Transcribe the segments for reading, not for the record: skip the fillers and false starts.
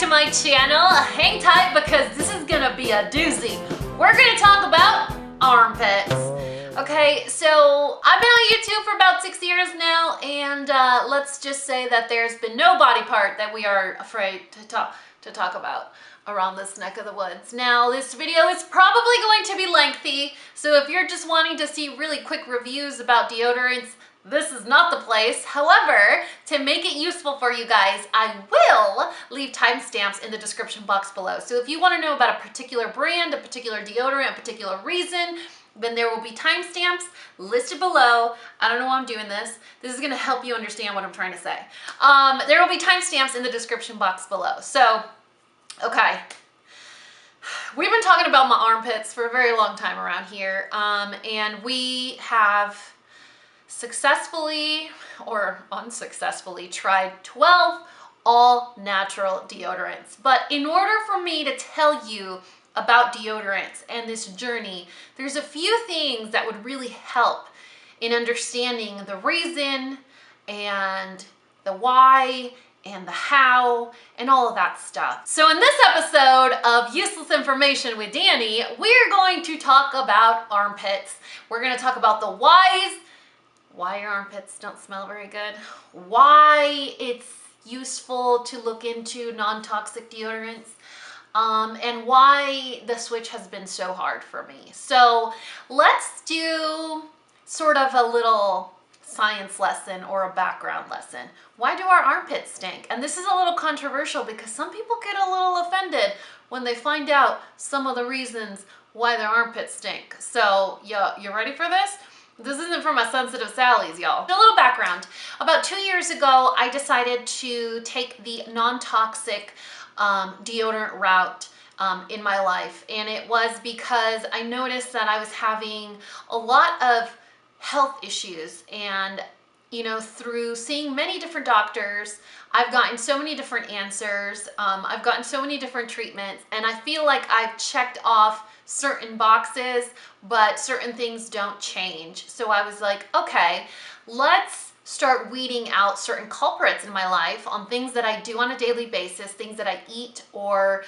to my channel. Hang tight because this is gonna be a doozy. We're gonna talk about armpits. Okay, so I've been on YouTube for about 6 years now, and let's just say that there's been no body part that we are afraid to talk about around this neck of the woods. Now, this video is probably going to be lengthy, so if you're just wanting to see really quick reviews about deodorants, this is not the place. However, to make it useful for you guys, I will leave timestamps in the description box below. So if you want to know about a particular brand, a particular deodorant, a particular reason, then there will be timestamps listed below. I don't know why I'm doing this. This is gonna help you understand what I'm trying to say. There will be timestamps in the description box below. So, okay. We've been talking about my armpits for a very long time around here, and we have successfully or unsuccessfully tried 12 all natural deodorants. But in order for me to tell you about deodorants and this journey, there's a few things that would really help in understanding the reason and the why and the how and all of that stuff. So in this episode of Useless Information with Dani, we're going to talk about armpits. We're going to talk about the whys, why your armpits don't smell very good, why it's useful to look into non-toxic deodorants, and why the switch has been so hard for me. So let's do sort of a little science lesson or a background lesson. Why do our armpits stink? And this is a little controversial because some people get a little offended when they find out some of the reasons why their armpits stink. So you ready for this? This isn't for my sensitive Sallies, y'all. A little background. About 2 years ago, I decided to take the non-toxic deodorant route in my life. And it was because I noticed that I was having a lot of health issues. And, you know, through seeing many different doctors, I've gotten so many different answers. I've gotten so many different treatments. And I feel like I've checked off certain boxes, but certain things don't change. So I was like, okay, let's start weeding out certain culprits in my life on things that I do on a daily basis, things that I eat or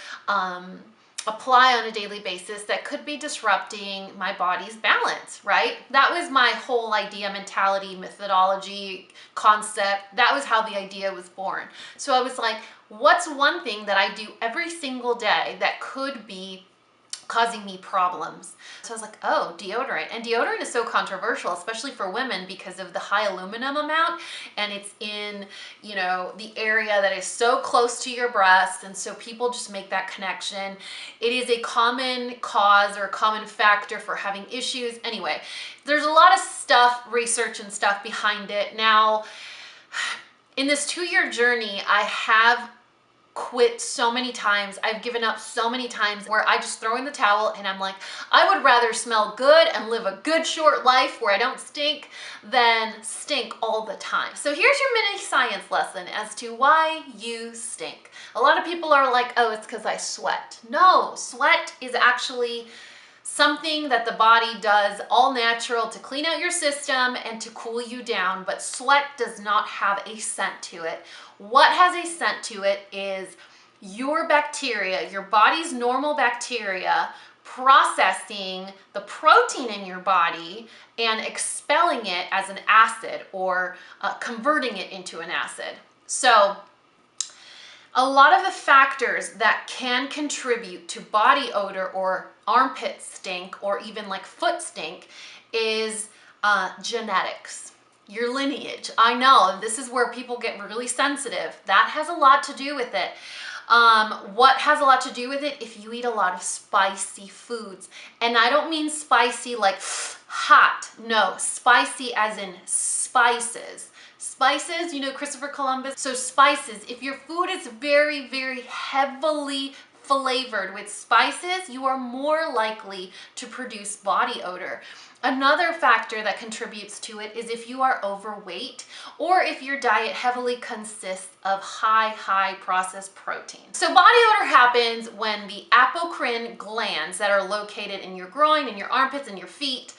apply on a daily basis that could be disrupting my body's balance, right? That was my whole idea, mentality, methodology, concept. That was how the idea was born. So I was like, what's one thing that I do every single day that could be causing me problems? So I was like, oh, deodorant. And deodorant is so controversial, especially for women because of the high aluminum amount, and it's in, you know, the area that is so close to your breast, and so people just make that connection. It is a common cause or a common factor for having issues. Anyway, there's a lot of stuff, research and stuff behind it. Now, in this 2-year journey, I have quit so many times. I've given up so many times where I just throw in the towel and I'm like, I would rather smell good and live a good short life where I don't stink than stink all the time. So here's your mini science lesson as to why you stink. A lot of people are like, oh, it's because I sweat. No, sweat is actually something that the body does all natural to clean out your system and to cool you down, but sweat does not have a scent to it. What has a scent to it is your bacteria, your body's normal bacteria, processing the protein in your body and expelling it as an acid or converting it into an acid. So a lot of the factors that can contribute to body odor or armpit stink or even like foot stink is genetics. Your lineage. I know this is where people get really sensitive. That has a lot to do with it. What has a lot to do with it? If you eat a lot of spicy foods, and I don't mean spicy like hot, no, spicy as in spices. Spices, you know, Christopher Columbus. So spices, if your food is very, very heavily flavored with spices, you are more likely to produce body odor. Another factor that contributes to it is if you are overweight or if your diet heavily consists of high processed protein. So body odor happens when the apocrine glands that are located in your groin, in your armpits, and your feet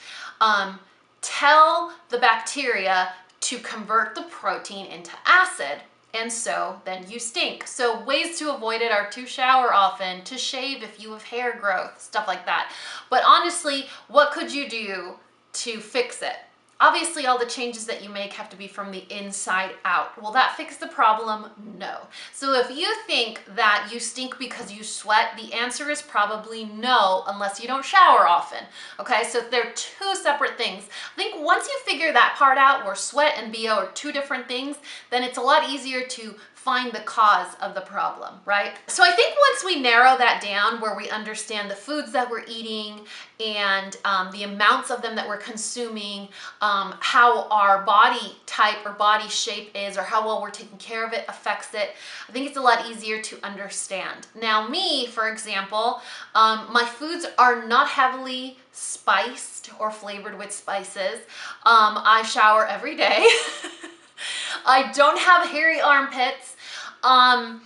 tell the bacteria to convert the protein into acid. And so then you stink. So ways to avoid it are to shower often, to shave if you have hair growth, stuff like that. But honestly, what could you do to fix it? Obviously, all the changes that you make have to be from the inside out. Will that fix the problem? No. So if you think that you stink because you sweat, the answer is probably no, unless you don't shower often. Okay, so they're two separate things. I think once you figure that part out, where sweat and BO are two different things, then it's a lot easier to find the cause of the problem, right? So I think once we narrow that down, where we understand the foods that we're eating and the amounts of them that we're consuming, how our body type or body shape is, or how well we're taking care of it affects it, I think it's a lot easier to understand. Now me, for example, my foods are not heavily spiced or flavored with spices. I shower every day. I don't have hairy armpits. I'm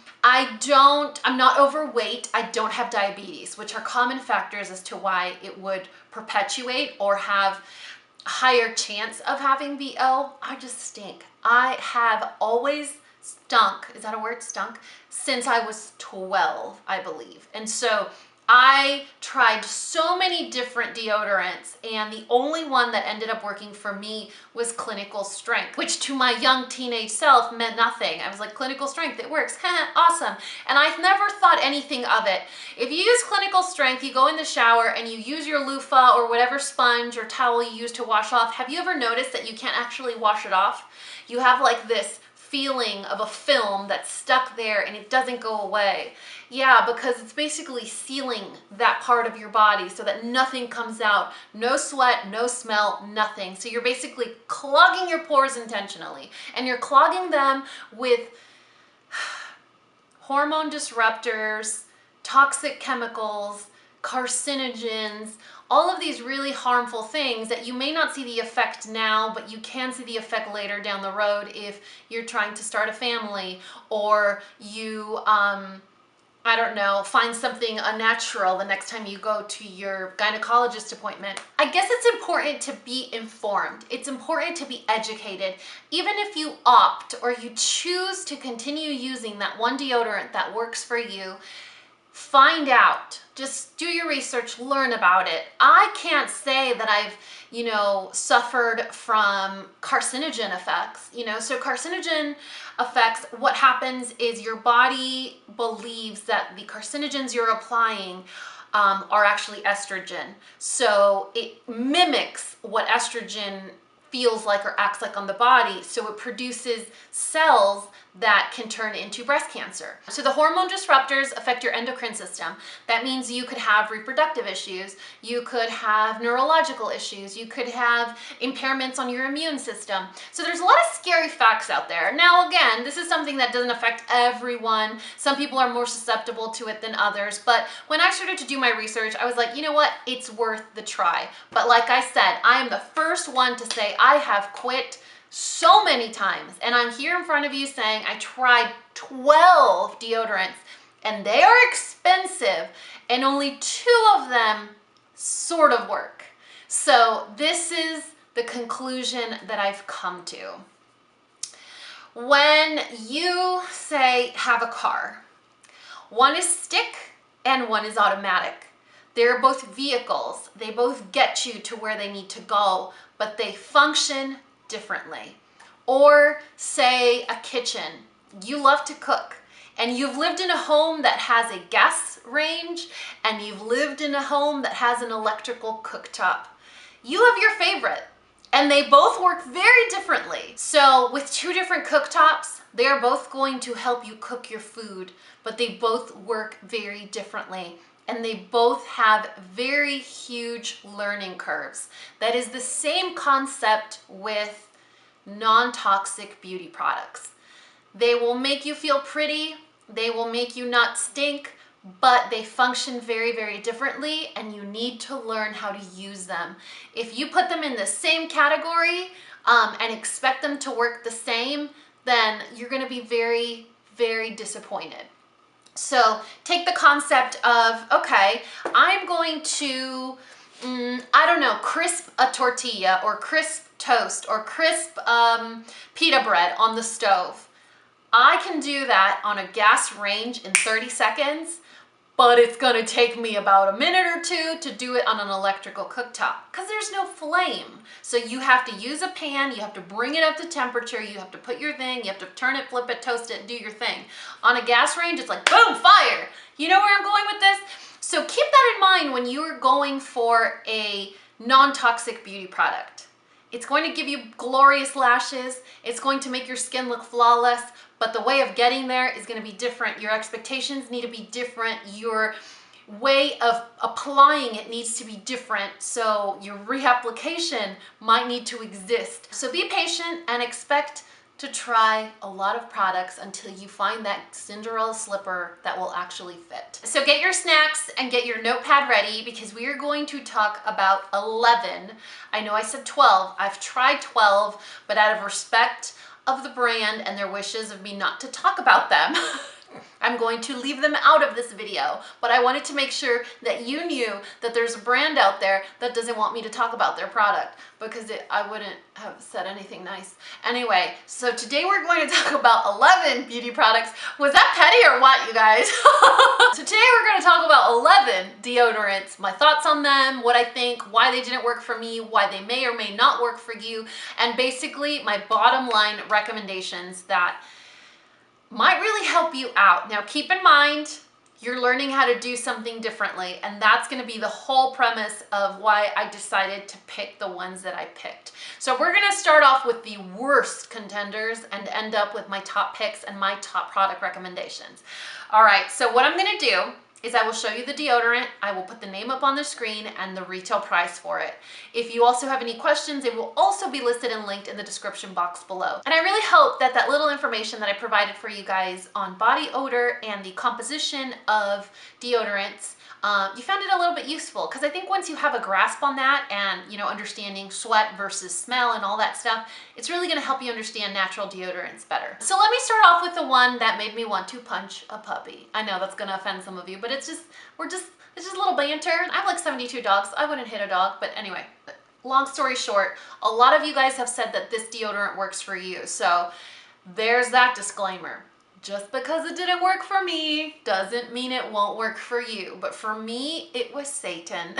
not overweight. I don't have diabetes, which are common factors as to why it would perpetuate or have a higher chance of having BO. I just stink. I have always stunk, is that a word, stunk? Since I was 12, I believe. And so I tried so many different deodorants, and the only one that ended up working for me was clinical strength, which to my young teenage self meant nothing. I was like, clinical strength, it works, awesome. And I've never thought anything of it. If you use clinical strength, you go in the shower and you use your loofah or whatever sponge or towel you use to wash off. Have you ever noticed that you can't actually wash it off? You have like this feeling of a film that's stuck there and it doesn't go away. Yeah, because it's basically sealing that part of your body so that nothing comes out. No sweat, no smell, nothing. So you're basically clogging your pores intentionally, and you're clogging them with hormone disruptors, toxic chemicals, carcinogens, all of these really harmful things that you may not see the effect now, but you can see the effect later down the road if you're trying to start a family, or you, I don't know, find something unnatural the next time you go to your gynecologist appointment. I guess it's important to be informed. It's important to be educated. Even if you opt or you choose to continue using that one deodorant that works for you, find out. Just do your research, learn about it. I can't say that I've, suffered from carcinogen effects, so carcinogen effects, what happens is your body believes that the carcinogens you're applying are actually estrogen. So it mimics what estrogen feels like or acts like on the body. So it produces cells that can turn into breast cancer. So the hormone disruptors affect your endocrine system. That means you could have reproductive issues, you could have neurological issues, you could have impairments on your immune system. So there's a lot of scary facts out there. Now again, this is something that doesn't affect everyone. Some people are more susceptible to it than others, but when I started to do my research, I was like, you know what, it's worth the try. But like I said, I am the first one to say I have quit so many times, and I'm here in front of you saying I tried 12 deodorants and they are expensive, and only 2 of them sort of work. So this is the conclusion that I've come to. When you say have a car, one is stick and one is automatic. They're both vehicles. They both get you to where they need to go, but they function differently. Or say a kitchen. You love to cook, and you've lived in a home that has a gas range, and you've lived in a home that has an electrical cooktop. You have your favorite, and they both work very differently. So with 2 different cooktops, they're both going to help you cook your food, but they both work very differently. And they both have very huge learning curves. That is the same concept with non-toxic beauty products. They will make you feel pretty, they will make you not stink, but they function very, very differently, and you need to learn how to use them. If you put them in the same category and expect them to work the same, then you're going to be very, very disappointed. So take the concept of, okay, I'm going to, crisp a tortilla or crisp toast or crisp pita bread on the stove. I can do that on a gas range in 30 seconds, but it's gonna take me about a minute or two to do it on an electrical cooktop because there's no flame. So you have to use a pan, you have to bring it up to temperature, you have to put your thing, you have to turn it, flip it, toast it, and do your thing. On a gas range, it's like boom, fire. You know where I'm going with this? So keep that in mind when you are going for a non-toxic beauty product. It's going to give you glorious lashes, it's going to make your skin look flawless, but the way of getting there is going to be different. Your expectations need to be different. Your way of applying it needs to be different. So your reapplication might need to exist. So be patient and expect to try a lot of products until you find that Cinderella slipper that will actually fit. So get your snacks and get your notepad ready because we are going to talk about 11. I know I said 12. I've tried 12, but out of respect of the brand and their wishes of me not to talk about them, I'm going to leave them out of this video, but I wanted to make sure that you knew that there's a brand out there that doesn't want me to talk about their product because I wouldn't have said anything nice. Anyway, so today we're going to talk about 11 beauty products. Was that petty or what, you guys? So today we're going to talk about 11 deodorants, my thoughts on them, what I think, why they didn't work for me, why they may or may not work for you, and basically my bottom line recommendations that might really help you out. Now keep in mind, you're learning how to do something differently, and that's gonna be the whole premise of why I decided to pick the ones that I picked. So we're gonna start off with the worst contenders and end up with my top picks and my top product recommendations. All right, so what I'm gonna do is I will show you the deodorant, I will put the name up on the screen and the retail price for it. If you also have any questions, it will also be listed and linked in the description box below. And I really hope that that little information that I provided for you guys on body odor and the composition of deodorants, you found it a little bit useful, because I think once you have a grasp on that and, you know, understanding sweat versus smell and all that stuff, it's really going to help you understand natural deodorants better. So let me start off with the one that made me want to punch a puppy. I know that's going to offend some of you, but it's just a little banter. I have like 72 dogs. I wouldn't hit a dog, but anyway, long story short, a lot of you guys have said that this deodorant works for you. So there's that disclaimer. Just because it didn't work for me doesn't mean it won't work for you. But for me, it was Satan.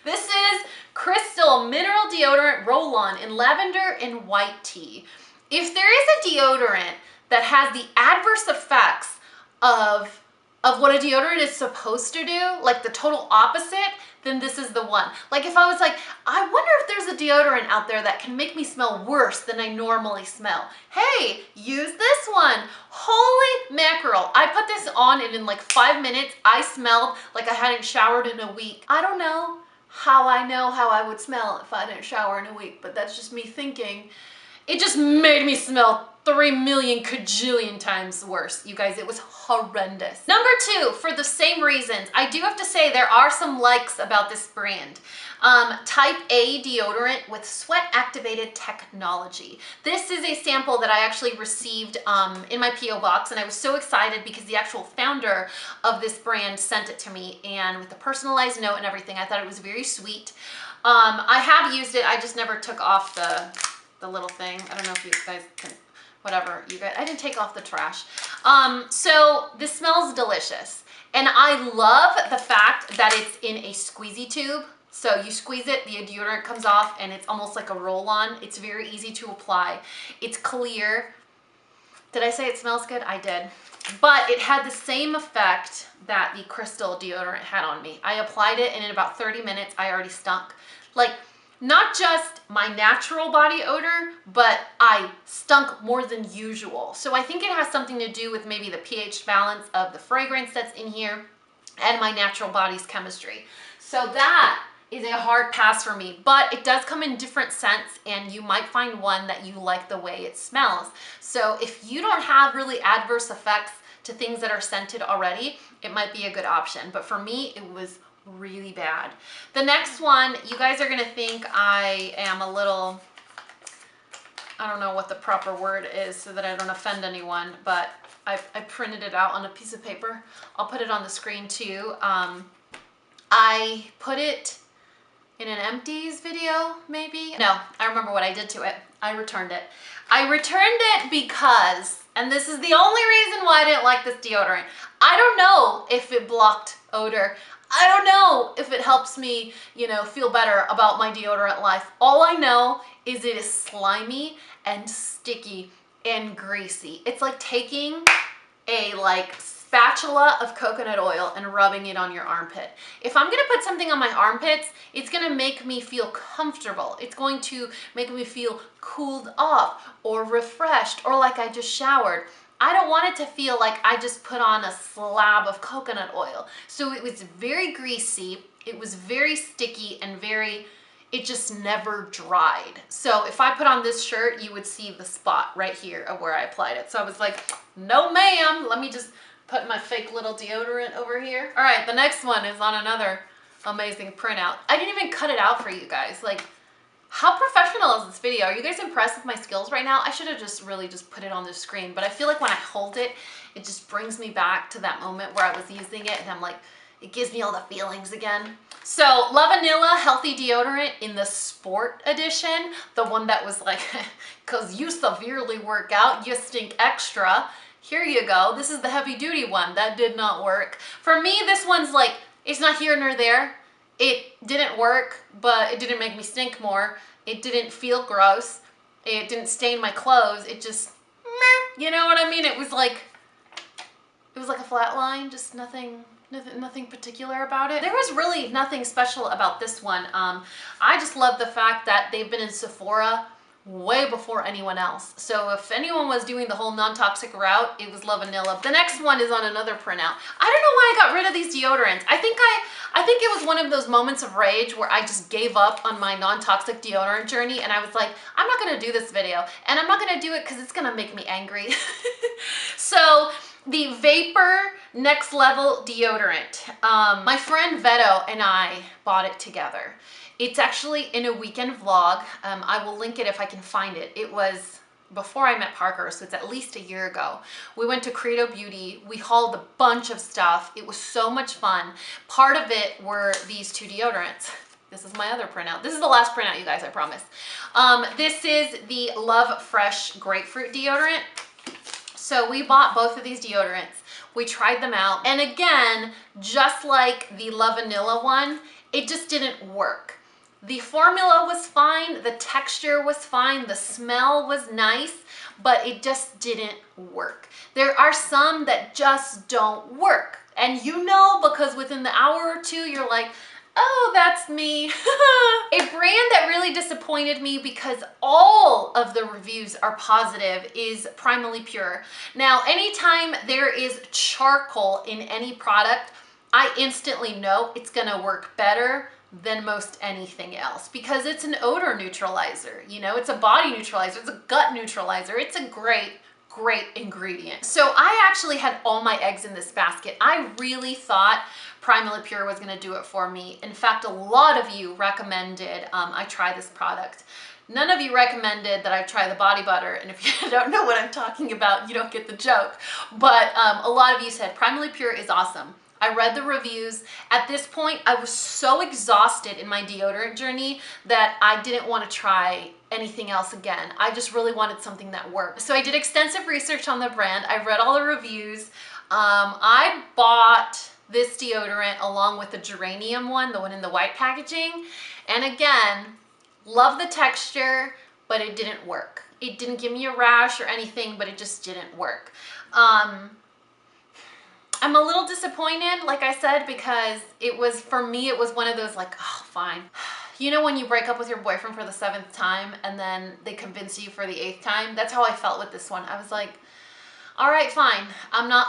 This is Crystal Mineral Deodorant Roll-On in lavender and white tea. If there is a deodorant that has the adverse effects of what a deodorant is supposed to do, like the total opposite, then this is the one. Like if I was like, I wonder if there's a deodorant out there that can make me smell worse than I normally smell. Hey, use this one. Holy mackerel. I put this on and in like 5 minutes, I smelled like I hadn't showered in a week. I don't know how I would smell if I didn't shower in a week, but that's just me thinking. It just made me smell 3 million kajillion times worse. You guys, it was horrendous. Number 2, for the same reasons, I do have to say there are some likes about this brand. Type A deodorant with sweat activated technology. This is a sample that I actually received in my P.O. box, and I was so excited because the actual founder of this brand sent it to me, and with the personalized note and everything, I thought it was very sweet. I have used it, I just never took off the little thing. I don't know if you guys can, whatever, you guys, I didn't take off the trash. So this smells delicious. And I love the fact that it's in a squeezy tube. So you squeeze it, the deodorant comes off, and it's almost like a roll-on. It's very easy to apply. It's clear. Did I say it smells good? I did. But it had the same effect that the Crystal deodorant had on me. I applied it, and in about 30 minutes, I already stunk. Like, not just my natural body odor, but I stunk more than usual. So I think it has something to do with maybe the pH balance of the fragrance that's in here and my natural body's chemistry. So that is a hard pass for me, but it does come in different scents, and you might find one that you like the way it smells. So if you don't have really adverse effects to things that are scented already, it might be a good option. But for me, it was really bad. The next one, you guys are gonna think I am a little, I don't know what the proper word is so that I don't offend anyone, but I printed it out on a piece of paper. I'll put it on the screen too. I put it in an empties video, maybe? No, I remember what I did to it. I returned it. I returned it because And this is the only reason why I didn't like this deodorant. I don't know if it blocked odor. I don't know if it helps me, you know, feel better about my deodorant life. All I know is it is slimy and sticky and greasy. It's like taking a spatula of coconut oil and rubbing it on your armpit. If I'm gonna put something on my armpits, it's gonna make me feel comfortable. It's going to make me feel cooled off or refreshed or like I just showered. I don't want it to feel like I just put on a slab of coconut oil. So it was very greasy, it was very sticky and it just never dried. So if I put on this shirt, you would see the spot right here of where I applied it. So I was like, no ma'am, let me just put my fake little deodorant over here. All right, the next one is on another amazing printout. I didn't even cut it out for you guys. Like, how professional is this video? Are you guys impressed with my skills right now? I should have just really put it on the screen, but I feel like when I hold it, it just brings me back to that moment where I was using it and I'm like, it gives me all the feelings again. So Lavanila Healthy Deodorant in the Sport Edition, the one that was like, cause you severely work out, you stink extra. Here you go. This is the heavy duty one. That did not work. For me, this one's like, it's not here nor there. It didn't work, but it didn't make me stink more. It didn't feel gross. It didn't stain my clothes. It just, meh, you know what I mean? It was like a flat line, just nothing particular about it. There was really nothing special about this one. I just love the fact that they've been in Sephora way before anyone else. So if anyone was doing the whole non-toxic route, it was Lavanila. The next one is on another printout. I don't know why I got rid of these deodorants. I think it was one of those moments of rage where I just gave up on my non-toxic deodorant journey and I was like, I'm not gonna do this video and I'm not gonna do it because it's gonna make me angry. So the Vapour Next Level Deodorant. My friend Veto and I bought it together. It's actually in a weekend vlog. I will link it if I can find it. It was before I met Parker, so it's at least a year ago. We went to Credo Beauty. We hauled a bunch of stuff. It was so much fun. Part of it were these two deodorants. This is my other printout. This is the last printout, you guys, I promise. This is the Lovefresh Grapefruit Deodorant. So we bought both of these deodorants. We tried them out. And again, just like the Lavanila one, it just didn't work. The formula was fine, the texture was fine, the smell was nice, but it just didn't work. There are some that just don't work. And you know, because within the hour or two, you're like, oh, that's me. A brand that really disappointed me because all of the reviews are positive is Primally Pure. Now, anytime there is charcoal in any product, I instantly know it's gonna work better than most anything else because it's an odor neutralizer, you know, it's a body neutralizer, it's a gut neutralizer, it's a great ingredient. So I actually had all my eggs in this basket. I really thought Primally Pure was gonna do it for me. In fact, a lot of you recommended I try this product. None of you recommended that I try the body butter, and if you don't know what I'm talking about, you don't get the joke. But a lot of you said Primally Pure is awesome. I read the reviews. At this point, I was so exhausted in my deodorant journey that I didn't want to try anything else again. I just really wanted something that worked. So I did extensive research on the brand. I read all the reviews. I bought this deodorant along with the geranium one, the one in the white packaging. And again, love the texture, but it didn't work. It didn't give me a rash or anything, but it just didn't work. I'm a little disappointed, like I said, because it was, for me, it was one of those like, oh, fine. You know when you break up with your boyfriend for the 7th time and then they convince you for the 8th time? That's how I felt with this one. I was like, all right, fine.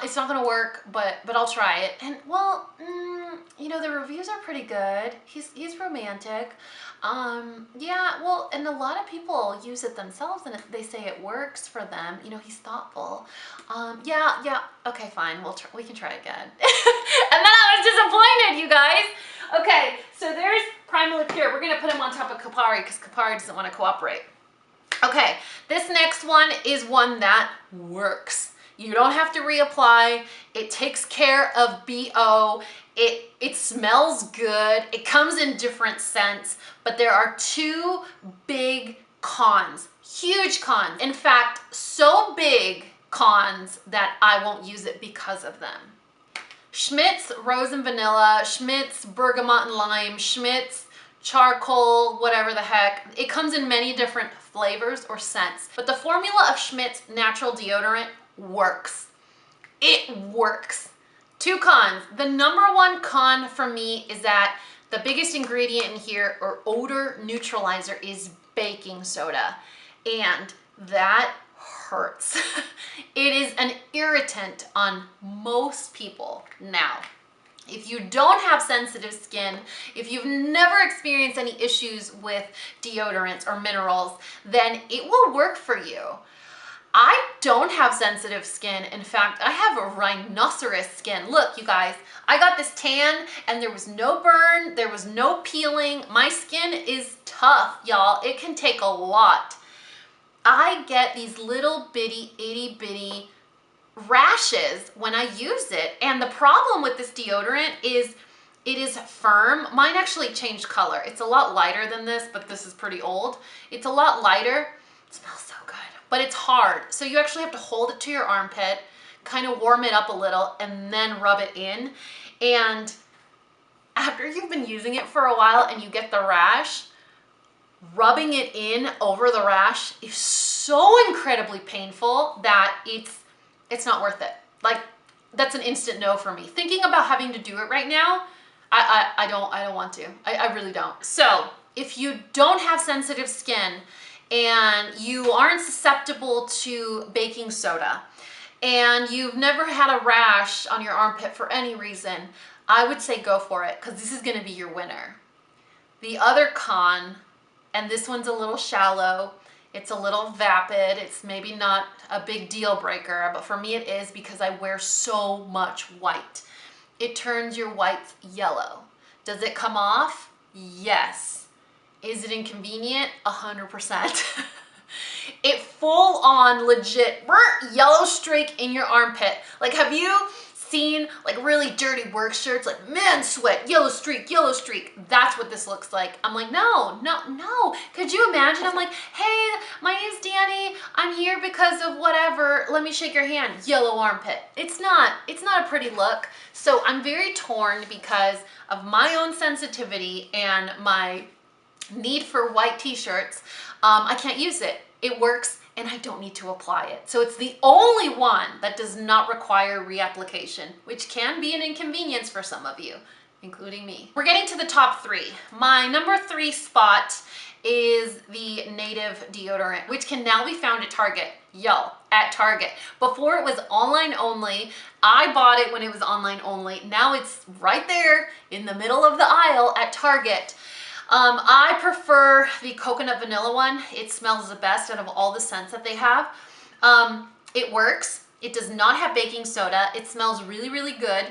It's not gonna work, but I'll try it. And well, you know, the reviews are pretty good. He's romantic. Yeah, well, and a lot of people use it themselves and they say it works for them. You know, he's thoughtful. Yeah, okay, fine. We can try again. And then I was disappointed, you guys. Okay, so there's Primally Pure. We're gonna put him on top of Kopari because Kopari doesn't want to cooperate. Okay, this next one is one that works. You don't have to reapply. It takes care of BO. It smells good. It comes in different scents, but there are two big cons, huge cons. In fact, so big cons that I won't use it because of them. Schmidts rose and vanilla, Schmidts bergamot and lime, Schmidts charcoal, whatever the heck. It comes in many different flavors or scents, but the formula of Schmidts natural deodorant works. It works. Two cons. The number one con for me is that the biggest ingredient in here, or odor neutralizer, is baking soda, and that hurts. It is an irritant on most people. Now, if you don't have sensitive skin, if you've never experienced any issues with deodorants or minerals, then it will work for you. I don't have sensitive skin. In fact, I have a rhinoceros skin. Look, you guys, I got this tan and there was no burn, there was no peeling. My skin is tough, y'all. It can take a lot. I get these little bitty, itty bitty rashes when I use it. And the problem with this deodorant is it is firm. Mine actually changed color. It's a lot lighter than this, but this is pretty old. It's a lot lighter. It smells so good, but it's hard. So you actually have to hold it to your armpit, kind of warm it up a little, and then rub it in. And after you've been using it for a while and you get the rash, rubbing it in over the rash is so incredibly painful that it's not worth it. Like, that's an instant no for me. Thinking about having to do it right now, I don't want to. I really don't. So if you don't have sensitive skin and you aren't susceptible to baking soda and you've never had a rash on your armpit for any reason, I would say go for it, because this is going to be your winner. The other con, and this one's a little shallow, it's a little vapid, it's maybe not a big deal breaker, but for me it is, because I wear so much white. It turns your whites yellow. Does it come off? Yes. Is it inconvenient? 100%. It full on legit yellow streak in your armpit. Like, have you seen like really dirty work shirts, like man sweat, yellow streak, yellow streak? That's what this looks like. I'm like, no. Could you imagine? I'm like, hey, my name's Danny. I'm here because of whatever. Let me shake your hand. Yellow armpit. It's not a pretty look. So I'm very torn because of my own sensitivity and my need for white t-shirts. I can't use it. It works and I don't need to apply it. So it's the only one that does not require reapplication, which can be an inconvenience for some of you, including me. We're getting to the top three. My number 3 spot is the native deodorant, which can now be found at Target. Yo, at Target. Before it was online only. I bought it when it was online only. Now it's right there in the middle of the aisle at Target. I prefer the coconut vanilla one. It smells the best out of all the scents that they have. It works. It does not have baking soda. It smells really, really good.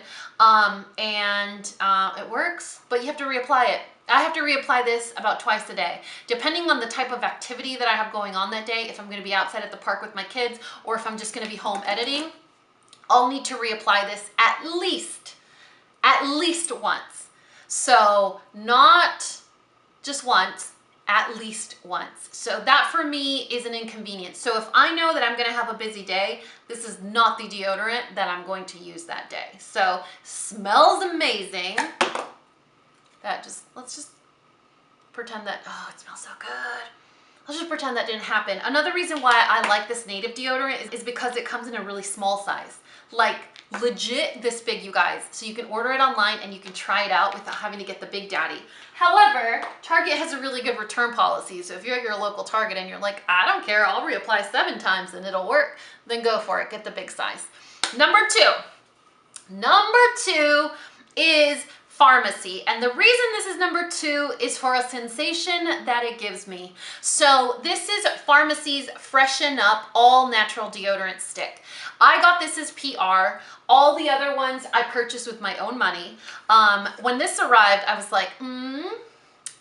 It works, but you have to reapply it. I have to reapply this about twice a day, depending on the type of activity that I have going on that day. If I'm going to be outside at the park with my kids, or if I'm just going to be home editing, I'll need to reapply this at least once. So not just once, at least once. So that for me is an inconvenience. So if I know that I'm gonna have a busy day, this is not the deodorant that I'm going to use that day. So smells amazing. Let's just pretend that, oh, it smells so good. Let's just pretend that didn't happen. Another reason why I like this native deodorant is because it comes in a really small size. Like legit this big, you guys. So you can order it online and you can try it out without having to get the big daddy. However, Target has a really good return policy. So if you're at your local Target and you're like, I don't care, I'll reapply 7 times and it'll work, then go for it, get the big size. Number two is Pharmacy. And the reason this is number 2 is for a sensation that it gives me. So this is Pharmacy's Freshen Up All Natural Deodorant Stick. I got this as PR. All the other ones I purchased with my own money. When this arrived, I was like,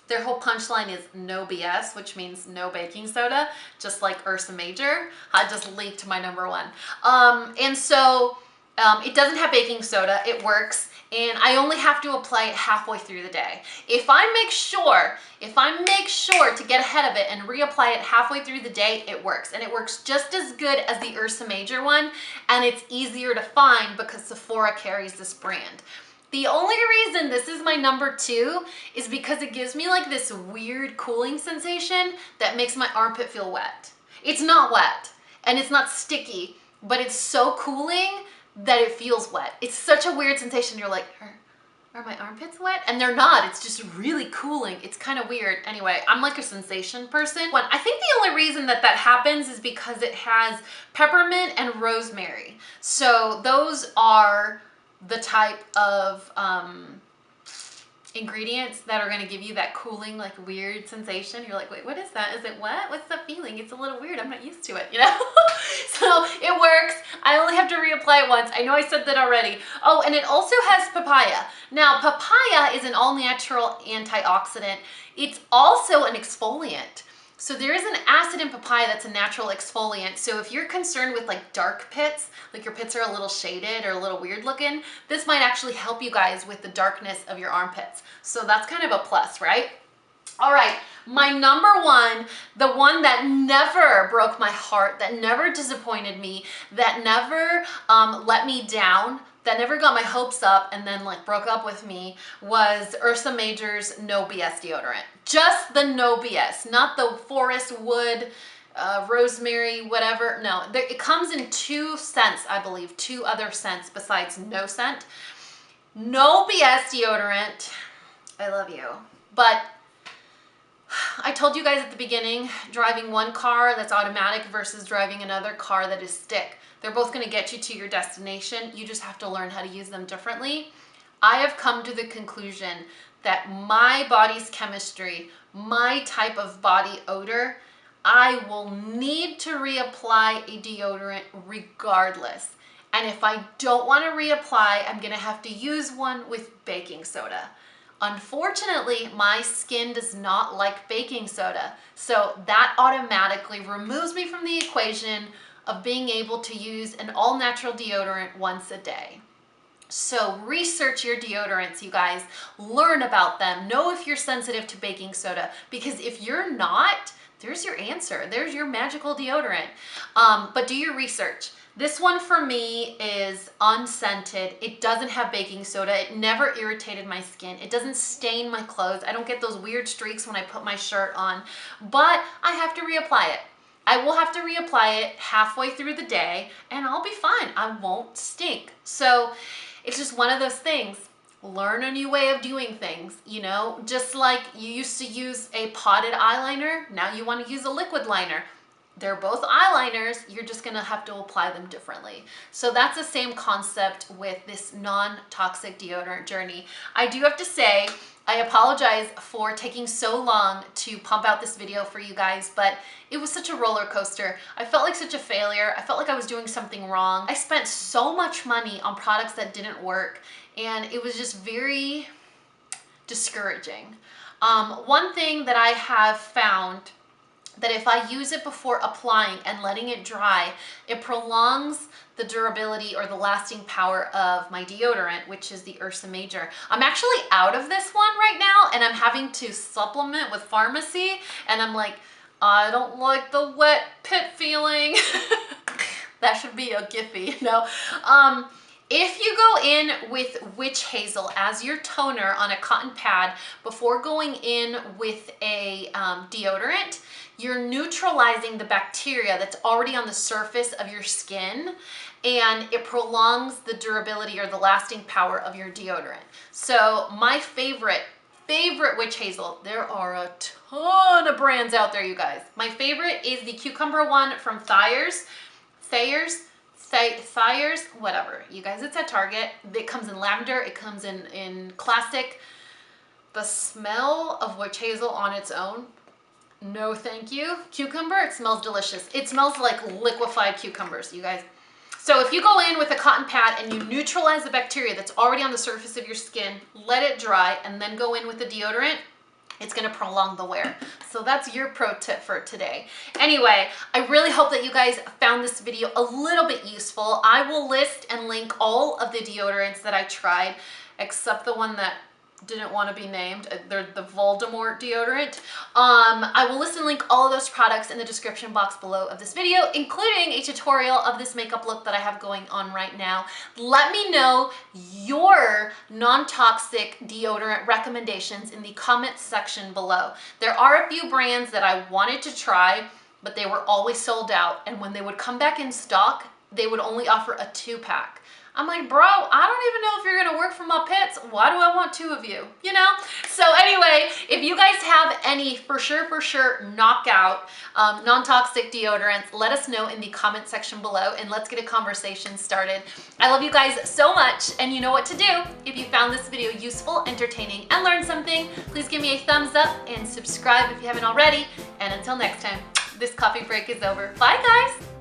their whole punchline is no BS, which means no baking soda, just like Ursa Major. I just leaked my number 1. It doesn't have baking soda. It works. and I only have to apply it halfway through the day. If I make sure to get ahead of it and reapply it halfway through the day, it works. And it works just as good as the Ursa Major one, and it's easier to find because Sephora carries this brand. The only reason this is my number 2 is because it gives me like this weird cooling sensation that makes my armpit feel wet. It's not wet and it's not sticky, but it's so cooling that it feels wet. It's such a weird sensation. You're like, are my armpits wet? And they're not. It's just really cooling. It's kind of weird. Anyway, I'm like a sensation person. I think the only reason that happens is because it has peppermint and rosemary. So those are the type of ingredients that are going to give you that cooling, like weird sensation. You're like, wait, what is that? Is it wet? What's that feeling? It's a little weird. I'm not used to it, you know? So it works. I only have to reapply it once. I know I said that already. Oh, and it also has papaya. Now, papaya is an all-natural antioxidant. It's also an exfoliant. So there is an acid in papaya that's a natural exfoliant. So if you're concerned with like dark pits, like your pits are a little shaded or a little weird looking, this might actually help you guys with the darkness of your armpits. So that's kind of a plus, right? All right, my number 1, the one that never broke my heart, that never disappointed me, that never let me down, that never got my hopes up and then like broke up with me, was Ursa Major's No BS deodorant. Just the No BS, not the forest wood, rosemary, whatever. No, it comes in 2 scents, I believe, 2 other scents besides no scent. No BS deodorant. I love you. But I told you guys at the beginning, driving one car that's automatic versus driving another car that is stick. They're both going to get you to your destination. You just have to learn how to use them differently. I have come to the conclusion that my body's chemistry, my type of body odor, I will need to reapply a deodorant regardless. And if I don't want to reapply, I'm going to have to use one with baking soda. Unfortunately, my skin does not like baking soda, so that automatically removes me from the equation of being able to use an all-natural deodorant once a day. So research your deodorants, you guys. Learn about them. Know if you're sensitive to baking soda, because if you're not, there's your answer. There's your magical deodorant. But do your research. This one for me is unscented. It doesn't have baking soda. It never irritated my skin. It doesn't stain my clothes. I don't get those weird streaks when I put my shirt on, but I have to reapply it. I will have to reapply it halfway through the day and I'll be fine. I won't stink. So it's just one of those things. Learn a new way of doing things, you know, just like you used to use a potted eyeliner. Now you want to use a liquid liner. They're both eyeliners, you're just gonna have to apply them differently. So that's the same concept with this non-toxic deodorant journey. I do have to say, I apologize for taking so long to pump out this video for you guys, but it was such a roller coaster. I felt like such a failure. I felt like I was doing something wrong. I spent so much money on products that didn't work, and it was just very discouraging. One thing that I have found, that if I use it before applying and letting it dry, it prolongs the durability or the lasting power of my deodorant, which is the Ursa Major. I'm actually out of this one right now and I'm having to supplement with pharmacy, and I'm like, I don't like the wet pit feeling. That should be a Giphy, you know? If you go in with witch hazel as your toner on a cotton pad before going in with a deodorant, you're neutralizing the bacteria that's already on the surface of your skin, and it prolongs the durability or the lasting power of your deodorant. So my favorite witch hazel, there are a ton of brands out there, you guys. My favorite is the cucumber one from Thayers, whatever. You guys, it's at Target. It comes in lavender, it comes in classic. The smell of witch hazel on its own, no thank you. Cucumber, it smells delicious. It smells like liquefied cucumbers, you guys. So if you go in with a cotton pad and you neutralize the bacteria that's already on the surface of your skin, let it dry, and then go in with the deodorant, it's gonna prolong the wear. So that's your pro tip for today. Anyway, I really hope that you guys found this video a little bit useful. I will list and link all of the deodorants that I tried, except the one that didn't want to be named. They're the Voldemort deodorant. I will list and link all of those products in the description box below of this video, including a tutorial of this makeup look that I have going on right now. Let me know your non-toxic deodorant recommendations in the comments section below. There are a few brands that I wanted to try, but they were always sold out, and when they would come back in stock, they would only offer a 2-pack. I'm like, bro, I don't even know if you're gonna work for my pits. Why do I want 2 of you? You know? So anyway, if you guys have any for sure knockout non-toxic deodorants, let us know in the comment section below and let's get a conversation started. I love you guys so much, and you know what to do. If you found this video useful, entertaining, and learned something, please give me a thumbs up and subscribe if you haven't already. And until next time, this coffee break is over. Bye guys.